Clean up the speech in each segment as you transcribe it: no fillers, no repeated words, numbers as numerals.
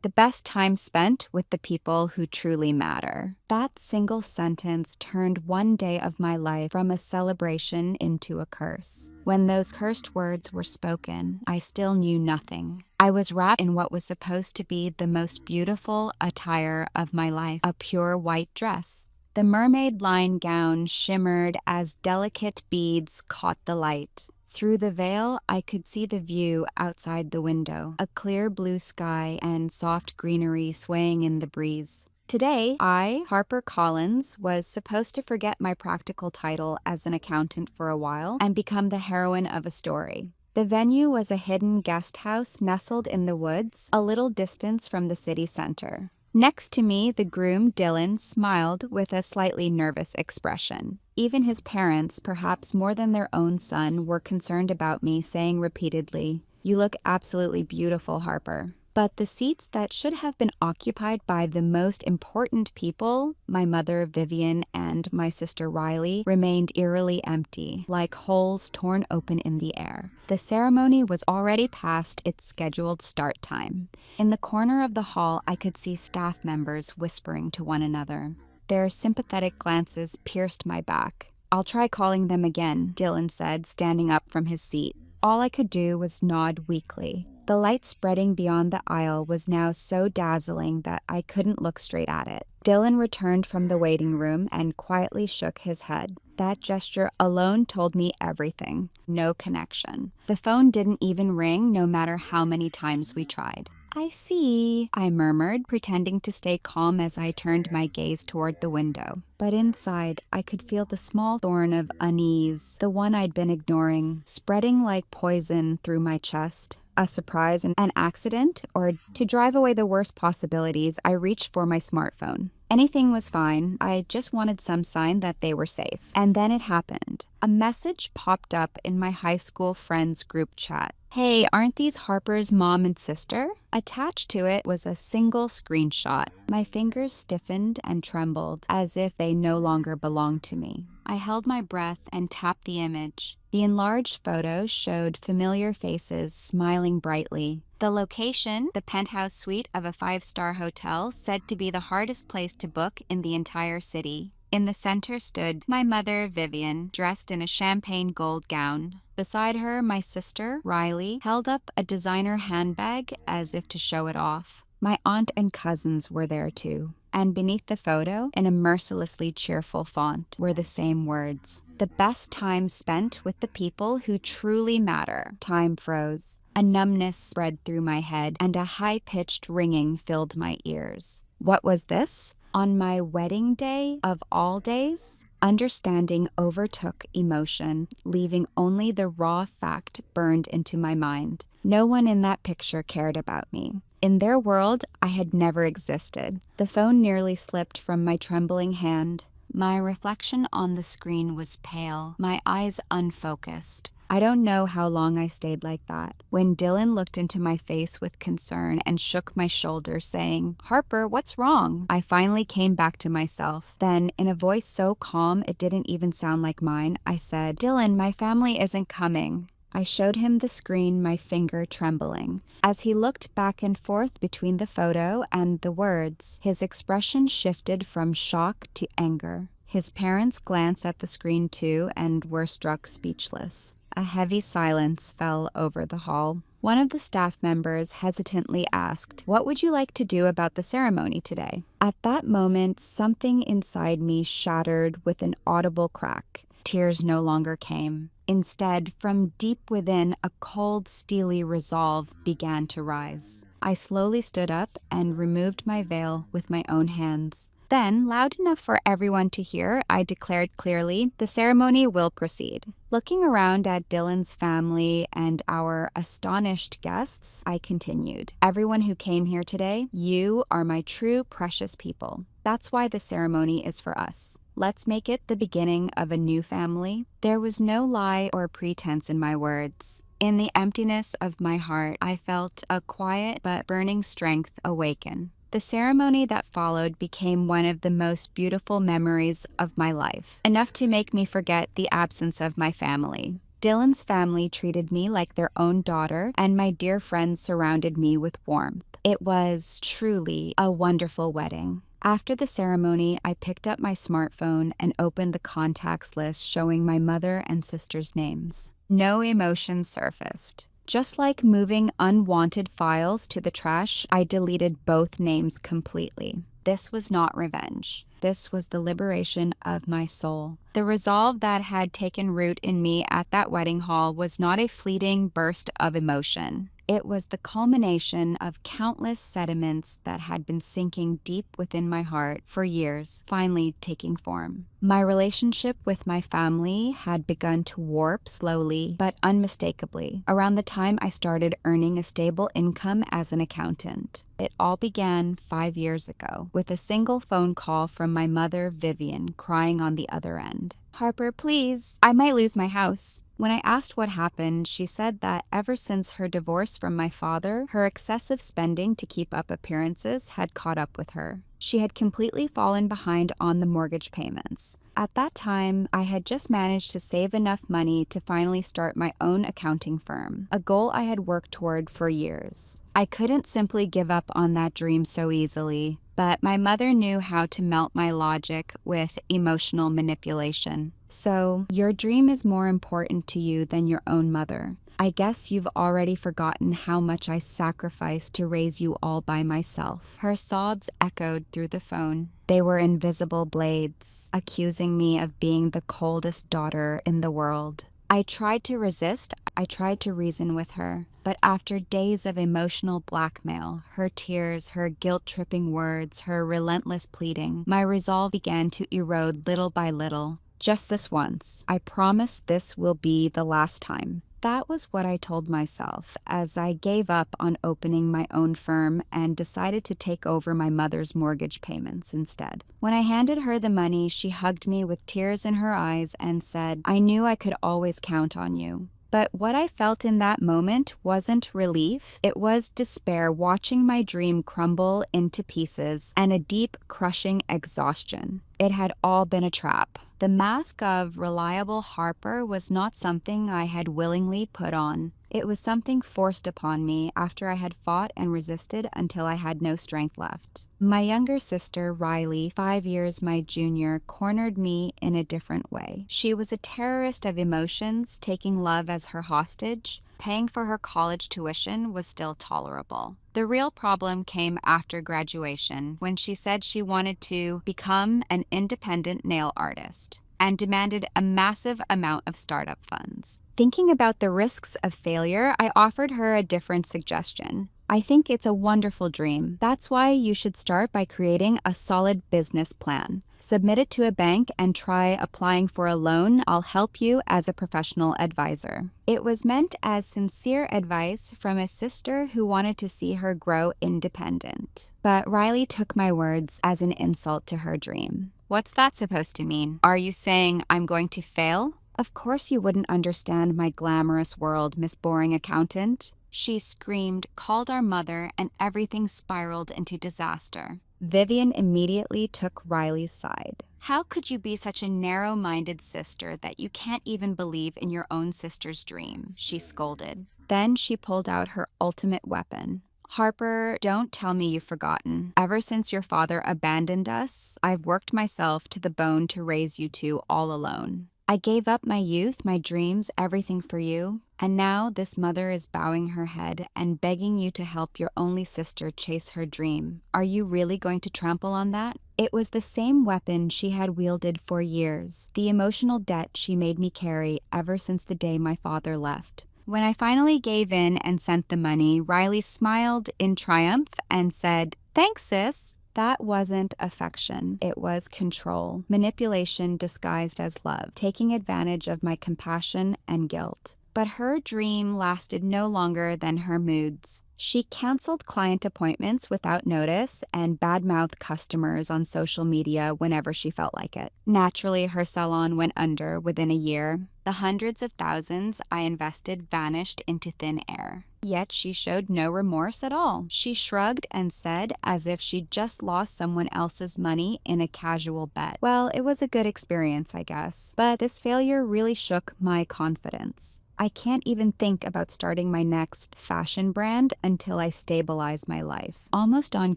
The best time spent with the people who truly matter. That single sentence turned one day of my life from a celebration into a curse. When those cursed words were spoken, I still knew nothing. I was wrapped in what was supposed to be the most beautiful attire of my life, a pure white dress. The mermaid line gown shimmered as delicate beads caught the light. Through the veil, I could see the view outside the window, a clear blue sky and soft greenery swaying in the breeze. Today, I, Harper Collins, was supposed to forget my practical title as an accountant for a while and become the heroine of a story. The venue was a hidden guest house nestled in the woods, a little distance from the city center. Next to me, the groom, Dylan, smiled with a slightly nervous expression. Even his parents, perhaps more than their own son, were concerned about me, saying repeatedly, "You look absolutely beautiful, Harper." But the seats that should have been occupied by the most important people, my mother, Vivian, and my sister, Riley, remained eerily empty, like holes torn open in the air. The ceremony was already past its scheduled start time. In the corner of the hall, I could see staff members whispering to one another. Their sympathetic glances pierced my back. "I'll try calling them again," Dylan said, standing up from his seat. All I could do was nod weakly. The light spreading beyond the aisle was now so dazzling that I couldn't look straight at it. Dylan returned from the waiting room and quietly shook his head. That gesture alone told me everything. No connection. The phone didn't even ring, no matter how many times we tried. "I see," I murmured, pretending to stay calm as I turned my gaze toward the window. But inside, I could feel the small thorn of unease, the one I'd been ignoring, spreading like poison through my chest. A surprise, an accident, or to drive away the worst possibilities, I reached for my smartphone. Anything was fine. I just wanted some sign that they were safe. And then it happened. A message popped up in my high school friends group chat. "Hey, aren't these Harper's mom and sister?" Attached to it was a single screenshot. My fingers stiffened and trembled, as if they no longer belonged to me. I held my breath and tapped the image. The enlarged photo showed familiar faces smiling brightly. The location, the penthouse suite of a 5-star hotel, said to be the hardest place to book in the entire city. In the center stood my mother, Vivian, dressed in a champagne gold gown. Beside her, my sister, Riley, held up a designer handbag as if to show it off. My aunt and cousins were there too. And beneath the photo, in a mercilessly cheerful font, were the same words. "The best time spent with the people who truly matter." Time froze. A numbness spread through my head, and a high-pitched ringing filled my ears. What was this? On my wedding day of all days? Understanding overtook emotion, leaving only the raw fact burned into my mind. No one in that picture cared about me. In their world, I had never existed. The phone nearly slipped from my trembling hand. My reflection on the screen was pale, my eyes unfocused. I don't know how long I stayed like that. When Dylan looked into my face with concern and shook my shoulder, saying, "Harper, what's wrong?" I finally came back to myself. Then, in a voice so calm it didn't even sound like mine, I said, "Dylan, my family isn't coming." I showed him the screen, my finger trembling. As he looked back and forth between the photo and the words, his expression shifted from shock to anger. His parents glanced at the screen too and were struck speechless. A heavy silence fell over the hall. One of the staff members hesitantly asked, "What would you like to do about the ceremony today?" At that moment, something inside me shattered with an audible crack. Tears no longer came. Instead, from deep within, a cold, steely resolve began to rise. I slowly stood up and removed my veil with my own hands. Then, loud enough for everyone to hear, I declared clearly, "The ceremony will proceed." Looking around at Dylan's family and our astonished guests, I continued, "Everyone who came here today, you are my true, precious people. That's why the ceremony is for us. Let's make it the beginning of a new family." There was no lie or pretense in my words. In the emptiness of my heart, I felt a quiet but burning strength awaken. The ceremony that followed became one of the most beautiful memories of my life, enough to make me forget the absence of my family. Dylan's family treated me like their own daughter, and my dear friends surrounded me with warmth. It was truly a wonderful wedding. After the ceremony, I picked up my smartphone and opened the contacts list showing my mother and sister's names. No emotion surfaced. Just like moving unwanted files to the trash, I deleted both names completely. This was not revenge. This was the liberation of my soul. The resolve that had taken root in me at that wedding hall was not a fleeting burst of emotion. It was the culmination of countless sediments that had been sinking deep within my heart for years, finally taking form. My relationship with my family had begun to warp slowly but unmistakably around the time I started earning a stable income as an accountant. It all began 5 years ago with a single phone call from my mother, Vivian, crying on the other end. "Harper, please, I might lose my house." When I asked what happened, she said that ever since her divorce from my father, her excessive spending to keep up appearances had caught up with her. She had completely fallen behind on the mortgage payments. At that time, I had just managed to save enough money to finally start my own accounting firm, a goal I had worked toward for years. I couldn't simply give up on that dream so easily, but my mother knew how to melt my logic with emotional manipulation. "So, your dream is more important to you than your own mother. I guess you've already forgotten how much I sacrificed to raise you all by myself." Her sobs echoed through the phone. They were invisible blades, accusing me of being the coldest daughter in the world. I tried to resist, I tried to reason with her, but after days of emotional blackmail, her tears, her guilt-tripping words, her relentless pleading, my resolve began to erode little by little. "Just this once. I promise this will be the last time." That was what I told myself as I gave up on opening my own firm and decided to take over my mother's mortgage payments instead. When I handed her the money, she hugged me with tears in her eyes and said, "I knew I could always count on you." But what I felt in that moment wasn't relief. It was despair, watching my dream crumble into pieces, and a deep, crushing exhaustion. It had all been a trap. The mask of reliable Harper was not something I had willingly put on. It was something forced upon me after I had fought and resisted until I had no strength left. My younger sister, Riley, 5 years my junior, cornered me in a different way. She was a terrorist of emotions, taking love as her hostage. Paying for her college tuition was still tolerable. The real problem came after graduation, when she said she wanted to become an independent nail artist and demanded a massive amount of startup funds. Thinking about the risks of failure, I offered her a different suggestion. "I think it's a wonderful dream. That's why you should start by creating a solid business plan. Submit it to a bank and try applying for a loan. I'll help you as a professional advisor." It was meant as sincere advice from a sister who wanted to see her grow independent. But Riley took my words as an insult to her dream. "What's that supposed to mean? Are you saying I'm going to fail?" "Of course you wouldn't understand my glamorous world, Miss Boring Accountant." She screamed, called our mother, and everything spiraled into disaster. Vivian immediately took Riley's side. "How could you be such a narrow-minded sister that you can't even believe in your own sister's dream?" she scolded. Then she pulled out her ultimate weapon. "Harper, don't tell me you've forgotten. Ever since your father abandoned us, I've worked myself to the bone to raise you two all alone. I gave up my youth, my dreams, everything for you, and now this mother is bowing her head and begging you to help your only sister chase her dream. Are you really going to trample on that?" It was the same weapon she had wielded for years, the emotional debt she made me carry ever since the day my father left. When I finally gave in and sent the money, Riley smiled in triumph and said, "Thanks, sis." That wasn't affection. It was control, manipulation disguised as love, taking advantage of my compassion and guilt. But her dream lasted no longer than her moods. She canceled client appointments without notice and badmouthed customers on social media whenever she felt like it. Naturally, her salon went under within a year. The hundreds of thousands I invested vanished into thin air. Yet she showed no remorse at all. She shrugged and said, as if she'd just lost someone else's money in a casual bet. Well, it was a good experience, I guess. But this failure really shook my confidence. I can't even think about starting my next fashion brand until I stabilize my life. Almost on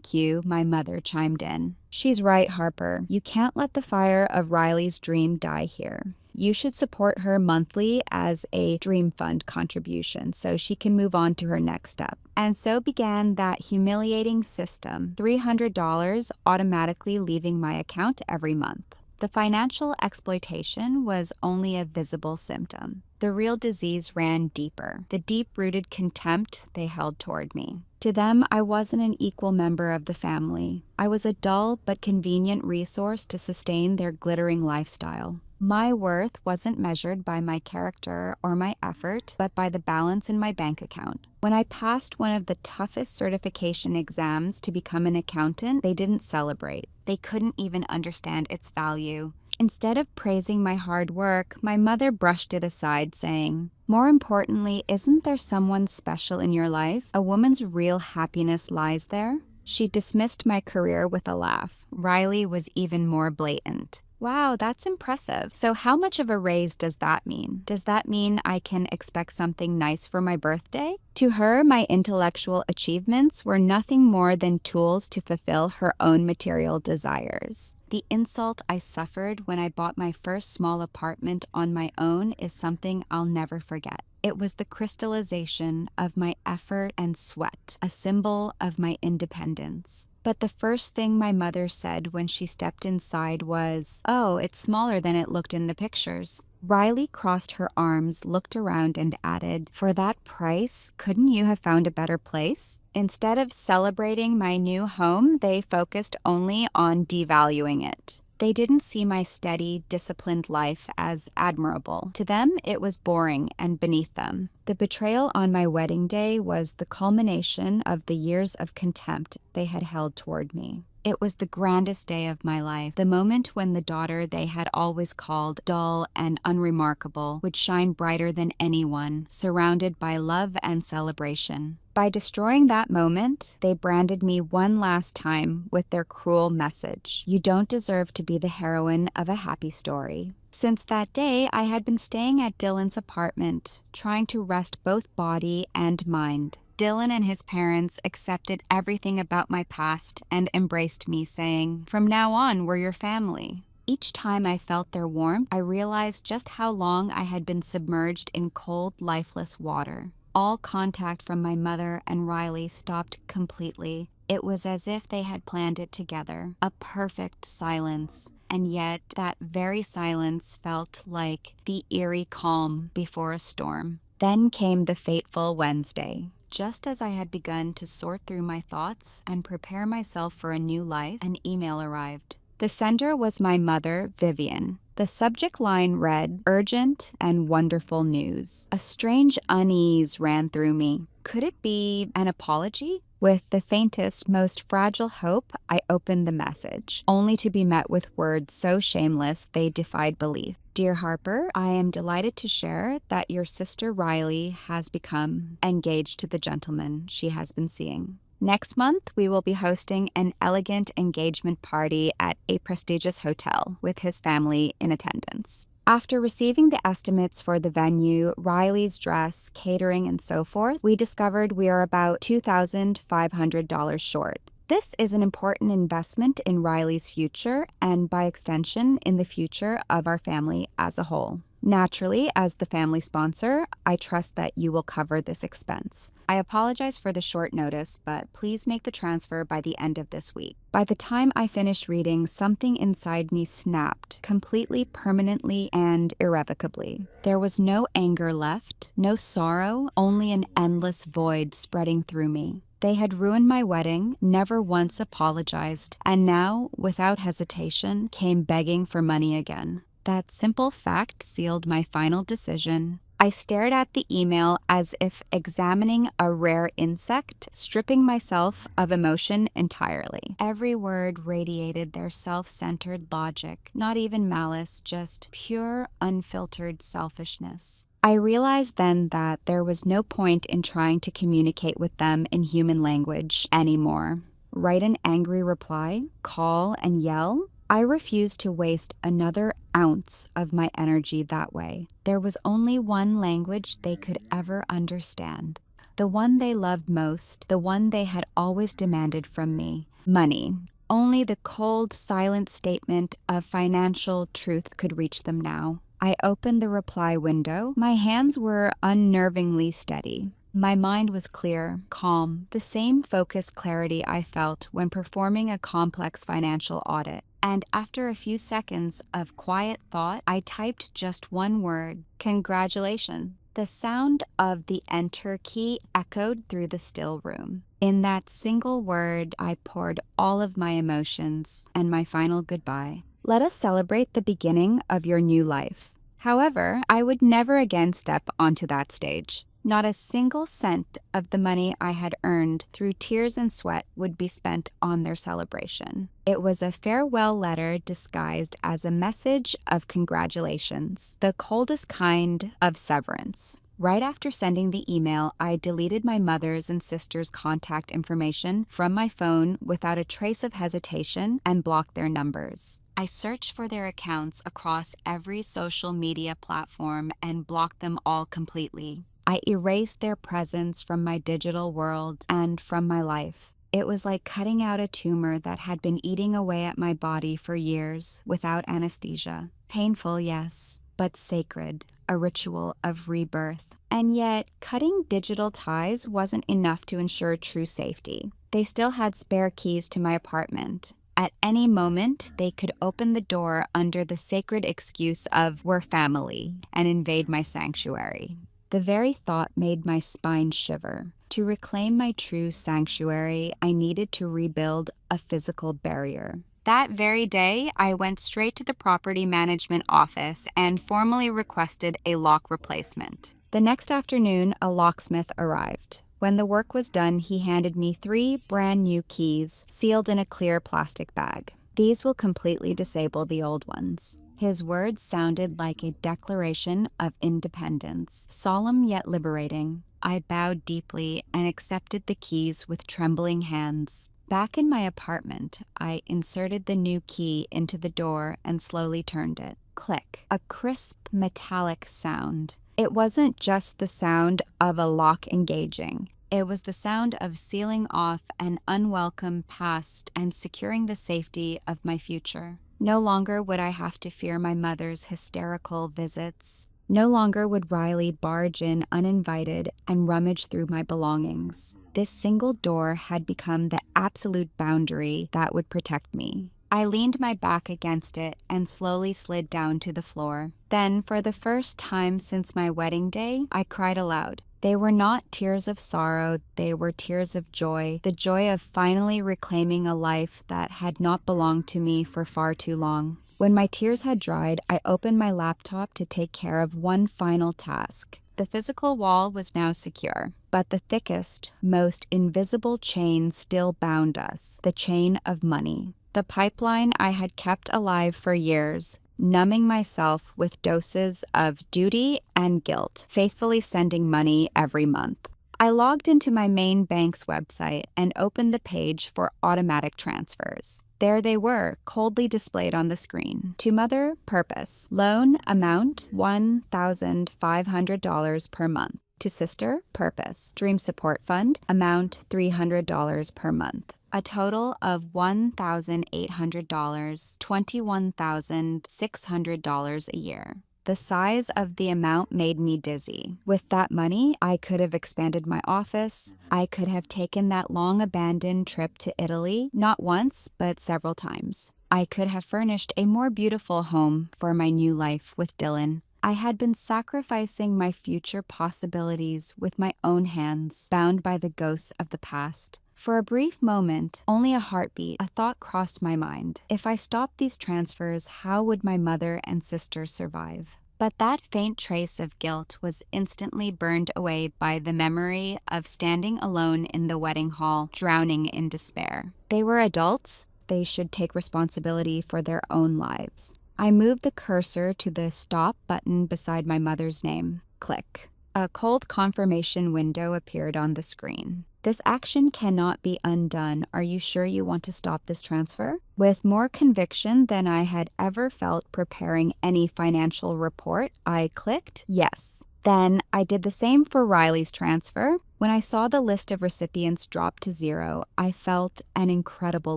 cue, my mother chimed in. She's right, Harper. You can't let the fire of Riley's dream die here. You should support her monthly as a dream fund contribution so she can move on to her next step. And so began that humiliating system, $300 automatically leaving my account every month. The financial exploitation was only a visible symptom. The real disease ran deeper, the deep-rooted contempt they held toward me. To them, I wasn't an equal member of the family. I was a dull but convenient resource to sustain their glittering lifestyle. My worth wasn't measured by my character or my effort, but by the balance in my bank account. When I passed one of the toughest certification exams to become an accountant, they didn't celebrate. They couldn't even understand its value. Instead of praising my hard work, my mother brushed it aside, saying, "More importantly, isn't there someone special in your life? A woman's real happiness lies there." She dismissed my career with a laugh. Riley was even more blatant. Wow, that's impressive. So how much of a raise does that mean? Does that mean I can expect something nice for my birthday? To her, my intellectual achievements were nothing more than tools to fulfill her own material desires. The insult I suffered when I bought my first small apartment on my own is something I'll never forget. It was the crystallization of my effort and sweat, a symbol of my independence. But the first thing my mother said when she stepped inside was, "Oh, it's smaller than it looked in the pictures." Riley crossed her arms, looked around, and added, "For that price, couldn't you have found a better place?" Instead of celebrating my new home, they focused only on devaluing it. They didn't see my steady, disciplined life as admirable. To them, it was boring and beneath them. The betrayal on my wedding day was the culmination of the years of contempt they had held toward me. It was the grandest day of my life, the moment when the daughter they had always called dull and unremarkable would shine brighter than anyone, surrounded by love and celebration. By destroying that moment, they branded me one last time with their cruel message: "You don't deserve to be the heroine of a happy story." Since that day, I had been staying at Dylan's apartment, trying to rest both body and mind. Dylan and his parents accepted everything about my past and embraced me, saying, "From now on, we're your family." Each time I felt their warmth, I realized just how long I had been submerged in cold, lifeless water. All contact from my mother and Riley stopped completely. It was as if they had planned it together, a perfect silence. And yet, that very silence felt like the eerie calm before a storm. Then came the fateful Wednesday. Just as I had begun to sort through my thoughts and prepare myself for a new life, an email arrived. The sender was my mother, Vivian. The subject line read, "Urgent and wonderful news." A strange unease ran through me. Could it be an apology? With the faintest, most fragile hope, I opened the message, only to be met with words so shameless they defied belief. "Dear Harper, I am delighted to share that your sister Riley has become engaged to the gentleman she has been seeing. Next month, we will be hosting an elegant engagement party at a prestigious hotel with his family in attendance." After receiving the estimates for the venue, Riley's dress, catering, and so forth, we discovered we are about $2,500 short. This is an important investment in Riley's future and, by extension, in the future of our family as a whole. Naturally, as the family sponsor, I trust that you will cover this expense. I apologize for the short notice, but please make the transfer by the end of this week. By the time I finished reading, something inside me snapped, completely, permanently, and irrevocably. There was no anger left, no sorrow, only an endless void spreading through me. They had ruined my wedding, never once apologized, and now, without hesitation, came begging for money again. That simple fact sealed my final decision. I stared at the email as if examining a rare insect, stripping myself of emotion entirely. Every word radiated their self-centered logic, not even malice, just pure, unfiltered selfishness. I realized then that there was no point in trying to communicate with them in human language anymore. Write an angry reply, call and yell? I refused to waste another ounce of my energy that way. There was only one language they could ever understand. The one they loved most, the one they had always demanded from me. Money. Only the cold, silent statement of financial truth could reach them now. I opened the reply window. My hands were unnervingly steady. My mind was clear, calm, the same focused clarity I felt when performing a complex financial audit. And after a few seconds of quiet thought, I typed just one word: congratulations. The sound of the enter key echoed through the still room. In that single word, I poured all of my emotions and my final goodbye. Let us celebrate the beginning of your new life. However, I would never again step onto that stage. Not a single cent of the money I had earned through tears and sweat would be spent on their celebration. It was a farewell letter disguised as a message of congratulations, the coldest kind of severance. Right after sending the email, I deleted my mother's and sister's contact information from my phone without a trace of hesitation and blocked their numbers. I searched for their accounts across every social media platform and blocked them all completely. I erased their presence from my digital world and from my life. It was like cutting out a tumor that had been eating away at my body for years without anesthesia. Painful, yes, but sacred, a ritual of rebirth. And yet, cutting digital ties wasn't enough to ensure true safety. They still had spare keys to my apartment. At any moment, they could open the door under the sacred excuse of "we're family" and invade my sanctuary. The very thought made my spine shiver. To reclaim my true sanctuary, I needed to rebuild a physical barrier. That very day, I went straight to the property management office and formally requested a lock replacement. The next afternoon, a locksmith arrived. When the work was done, he handed me 3 brand new keys, sealed in a clear plastic bag. These will completely disable the old ones. His words sounded like a declaration of independence, solemn yet liberating. I bowed deeply and accepted the keys with trembling hands. Back in my apartment, I inserted the new key into the door and slowly turned it. Click. A crisp, metallic sound. It wasn't just the sound of a lock engaging. It was the sound of sealing off an unwelcome past and securing the safety of my future. No longer would I have to fear my mother's hysterical visits. No longer would Riley barge in uninvited and rummage through my belongings. This single door had become the absolute boundary that would protect me. I leaned my back against it and slowly slid down to the floor. Then, for the first time since my wedding day, I cried aloud. They were not tears of sorrow, they were tears of joy, the joy of finally reclaiming a life that had not belonged to me for far too long. When my tears had dried, I opened my laptop to take care of one final task. The physical wall was now secure, but the thickest, most invisible chain still bound us, the chain of money. The pipeline I had kept alive for years, numbing myself with doses of duty and guilt, faithfully sending money every month. I logged into my main bank's website and opened the page for automatic transfers. There they were, coldly displayed on the screen. To mother, purpose. Loan amount $1,500 per month. To sister, purpose. Dream support fund, amount $300 per month. A total of $1,800, $21,600 a year. The size of the amount made me dizzy. With that money, I could have expanded my office. I could have taken that long-abandoned trip to Italy, not once, but several times. I could have furnished a more beautiful home for my new life with Dylan. I had been sacrificing my future possibilities with my own hands, bound by the ghosts of the past. For a brief moment, only a heartbeat, a thought crossed my mind. If I stopped these transfers, how would my mother and sister survive? But that faint trace of guilt was instantly burned away by the memory of standing alone in the wedding hall, drowning in despair. They were adults. They should take responsibility for their own lives. I moved the cursor to the stop button beside my mother's name. Click. A cold confirmation window appeared on the screen. This action cannot be undone. Are you sure you want to stop this transfer? With more conviction than I had ever felt preparing any financial report, I clicked yes. Then I did the same for Riley's transfer. When I saw the list of recipients drop to 0, I felt an incredible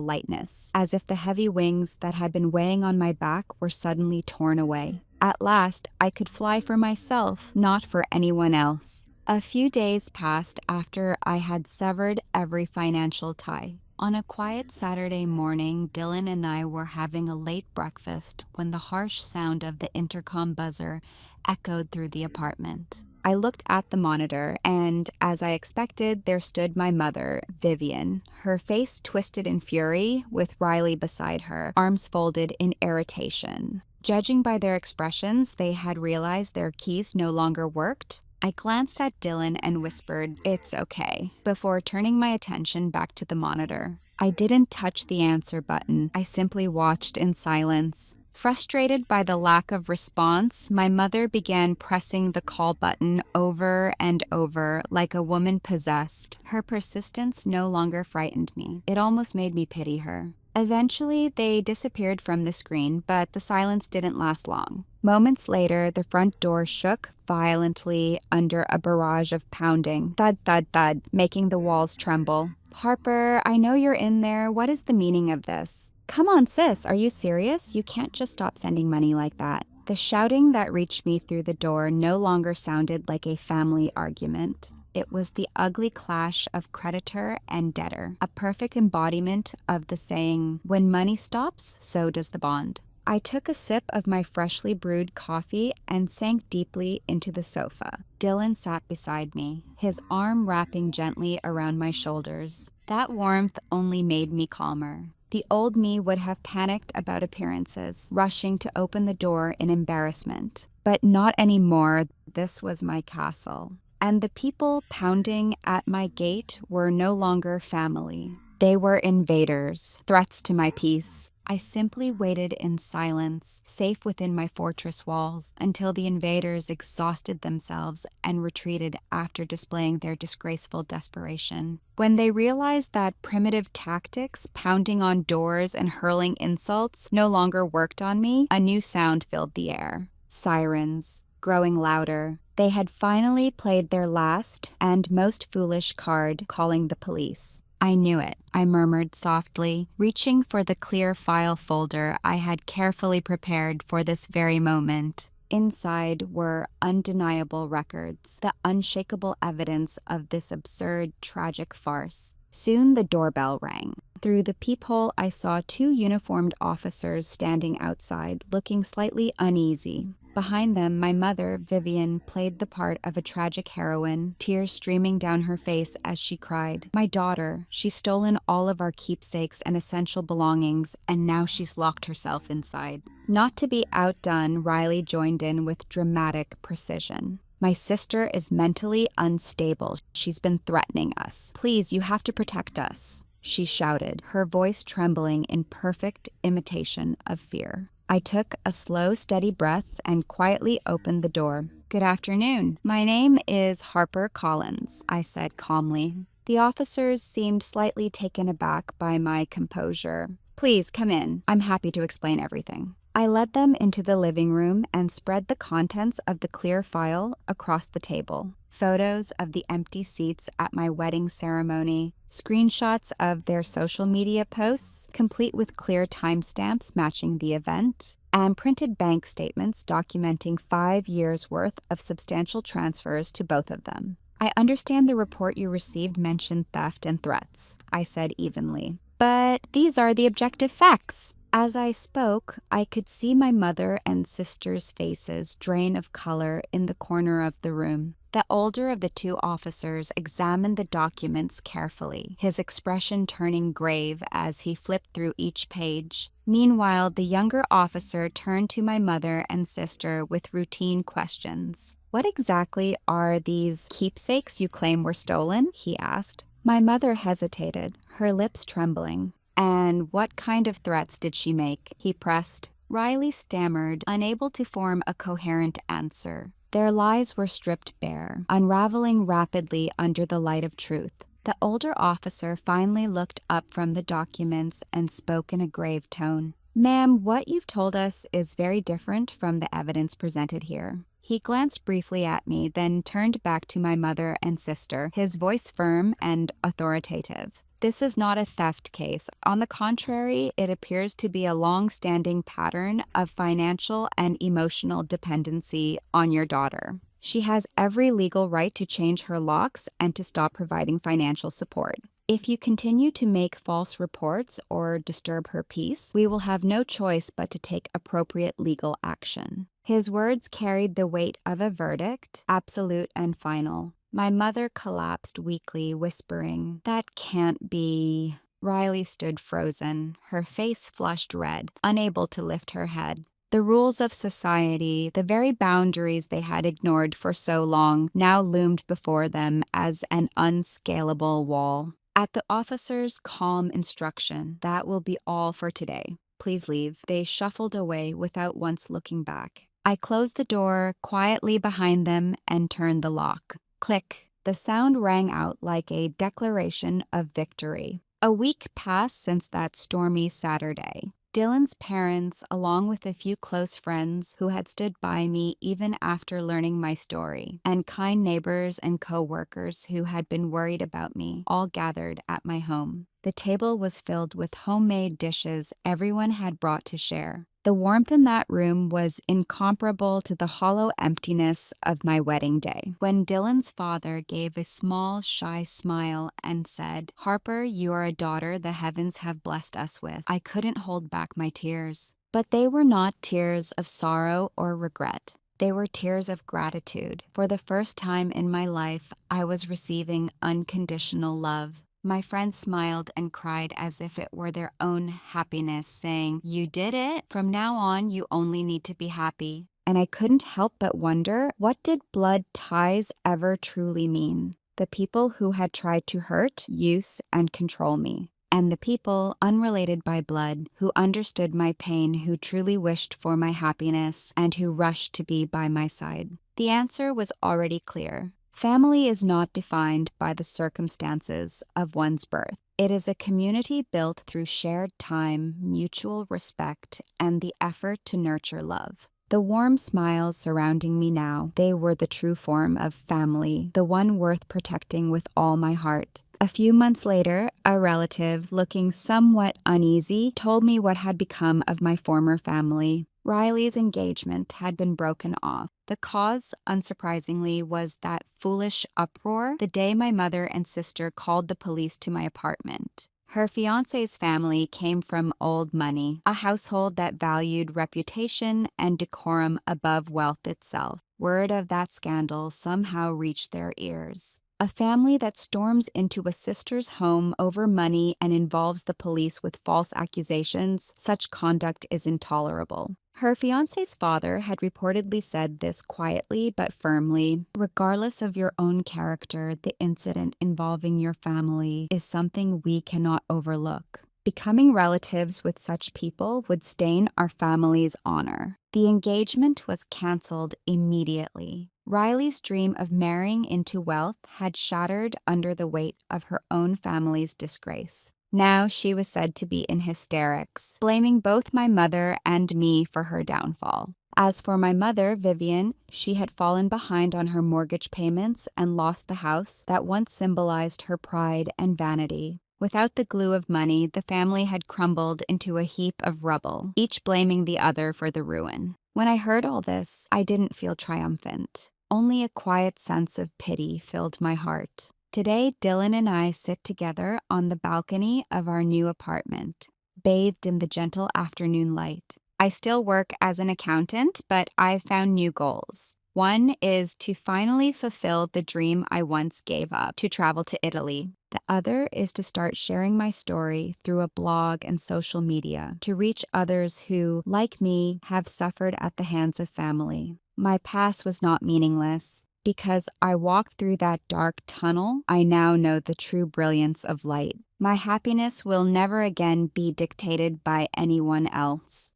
lightness, as if the heavy wings that had been weighing on my back were suddenly torn away. At last, I could fly for myself, not for anyone else. A few days passed after I had severed every financial tie. On a quiet Saturday morning, Dylan and I were having a late breakfast when the harsh sound of the intercom buzzer echoed through the apartment. I looked at the monitor, and as I expected, there stood my mother, Vivian, her face twisted in fury, with Riley beside her, arms folded in irritation. Judging by their expressions, they had realized their keys no longer worked. I glanced at Dylan and whispered, "It's okay," before turning my attention back to the monitor. I didn't touch the answer button. I simply watched in silence. Frustrated by the lack of response, my mother began pressing the call button over and over like a woman possessed. Her persistence no longer frightened me. It almost made me pity her. Eventually, they disappeared from the screen, but the silence didn't last long. Moments later, the front door shook violently under a barrage of pounding. Thud, thud, thud, making the walls tremble. "Harper, I know you're in there. What is the meaning of this?" "Come on, sis, are you serious? You can't just stop sending money like that." The shouting that reached me through the door no longer sounded like a family argument. It was the ugly clash of creditor and debtor, a perfect embodiment of the saying, "When money stops, so does the bond." I took a sip of my freshly brewed coffee and sank deeply into the sofa. Dylan sat beside me, his arm wrapping gently around my shoulders. That warmth only made me calmer. The old me would have panicked about appearances, rushing to open the door in embarrassment. But not anymore. This was my castle. And the people pounding at my gate were no longer family. They were invaders, threats to my peace. I simply waited in silence, safe within my fortress walls, until the invaders exhausted themselves and retreated after displaying their disgraceful desperation. When they realized that primitive tactics, pounding on doors and hurling insults, no longer worked on me, a new sound filled the air. Sirens, growing louder. They had finally played their last and most foolish card, calling the police. "I knew it," I murmured softly, reaching for the clear file folder I had carefully prepared for this very moment. Inside were undeniable records, the unshakable evidence of this absurd, tragic farce. Soon the doorbell rang. Through the peephole, I saw 2 uniformed officers standing outside, looking slightly uneasy. Behind them, my mother, Vivian, played the part of a tragic heroine, tears streaming down her face as she cried, "My daughter, she's stolen all of our keepsakes and essential belongings, and now she's locked herself inside." Not to be outdone, Riley joined in with dramatic precision. "My sister is mentally unstable. She's been threatening us. Please, you have to protect us," she shouted, her voice trembling in perfect imitation of fear. I took a slow, steady breath and quietly opened the door. "Good afternoon. My name is Harper Collins," I said calmly. The officers seemed slightly taken aback by my composure. "Please come in. I'm happy to explain everything." I led them into the living room and spread the contents of the clear file across the table. Photos of the empty seats at my wedding ceremony, screenshots of their social media posts, complete with clear timestamps matching the event, and printed bank statements documenting 5 years' worth of substantial transfers to both of them. "I understand the report you received mentioned theft and threats," I said evenly. "But these are the objective facts." As I spoke, I could see my mother and sister's faces drain of color in the corner of the room. The older of the two officers examined the documents carefully, his expression turning grave as he flipped through each page. Meanwhile, the younger officer turned to my mother and sister with routine questions. "What exactly are these keepsakes you claim were stolen?" he asked. My mother hesitated, her lips trembling. "And what kind of threats did she make?" he pressed. Riley stammered, unable to form a coherent answer. Their lies were stripped bare, unraveling rapidly under the light of truth. The older officer finally looked up from the documents and spoke in a grave tone. "Ma'am, what you've told us is very different from the evidence presented here." He glanced briefly at me, then turned back to my mother and sister, his voice firm and authoritative. "This is not a theft case. On the contrary, it appears to be a long-standing pattern of financial and emotional dependency on your daughter. She has every legal right to change her locks and to stop providing financial support. If you continue to make false reports or disturb her peace, we will have no choice but to take appropriate legal action." His words carried the weight of a verdict, absolute and final. My mother collapsed weakly, whispering, "That can't be." Riley stood frozen, her face flushed red, unable to lift her head. The rules of society, the very boundaries they had ignored for so long, now loomed before them as an unscalable wall. At the officer's calm instruction, "That will be all for today. Please leave," they shuffled away without once looking back. I closed the door quietly behind them and turned the lock. Click. The sound rang out like a declaration of victory. A week passed since that stormy Saturday. Dylan's parents, along with a few close friends who had stood by me even after learning my story, and kind neighbors and co-workers who had been worried about me, all gathered at my home. The table was filled with homemade dishes everyone had brought to share. The warmth in that room was incomparable to the hollow emptiness of my wedding day. When Dylan's father gave a small, shy smile and said, "Harper, you are a daughter the heavens have blessed us with," I couldn't hold back my tears. But they were not tears of sorrow or regret. They were tears of gratitude. For the first time in my life, I was receiving unconditional love. My friends smiled and cried as if it were their own happiness, saying, "You did it. From now on, you only need to be happy." And I couldn't help but wonder, what did blood ties ever truly mean? The people who had tried to hurt, use, and control me. And the people, unrelated by blood, who understood my pain, who truly wished for my happiness, and who rushed to be by my side. The answer was already clear. Family is not defined by the circumstances of one's birth. It is a community built through shared time, mutual respect, and the effort to nurture love. The warm smiles surrounding me now, they were the true form of family, the one worth protecting with all my heart. A few months later, a relative, looking somewhat uneasy, told me what had become of my former family. Riley's engagement had been broken off. The cause, unsurprisingly, was that foolish uproar the day my mother and sister called the police to my apartment. Her fiancé's family came from old money, a household that valued reputation and decorum above wealth itself. Word of that scandal somehow reached their ears. A family that storms into a sister's home over money and involves the police with false accusations, such conduct is intolerable. Her fiancé's father had reportedly said this quietly but firmly. "Regardless of your own character, the incident involving your family is something we cannot overlook. Becoming relatives with such people would stain our family's honor." The engagement was canceled immediately. Riley's dream of marrying into wealth had shattered under the weight of her own family's disgrace. Now she was said to be in hysterics, blaming both my mother and me for her downfall. As for my mother, Vivian, she had fallen behind on her mortgage payments and lost the house that once symbolized her pride and vanity. Without the glue of money, the family had crumbled into a heap of rubble, each blaming the other for the ruin. When I heard all this, I didn't feel triumphant. Only a quiet sense of pity filled my heart. Today, Dylan and I sit together on the balcony of our new apartment, bathed in the gentle afternoon light. I still work as an accountant, but I've found new goals. One is to finally fulfill the dream I once gave up, to travel to Italy. The other is to start sharing my story through a blog and social media to reach others who, like me, have suffered at the hands of family. My past was not meaningless. Because I walked through that dark tunnel, I now know the true brilliance of light. My happiness will never again be dictated by anyone else.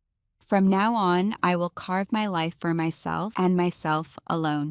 From now on, I will carve my life for myself and myself alone.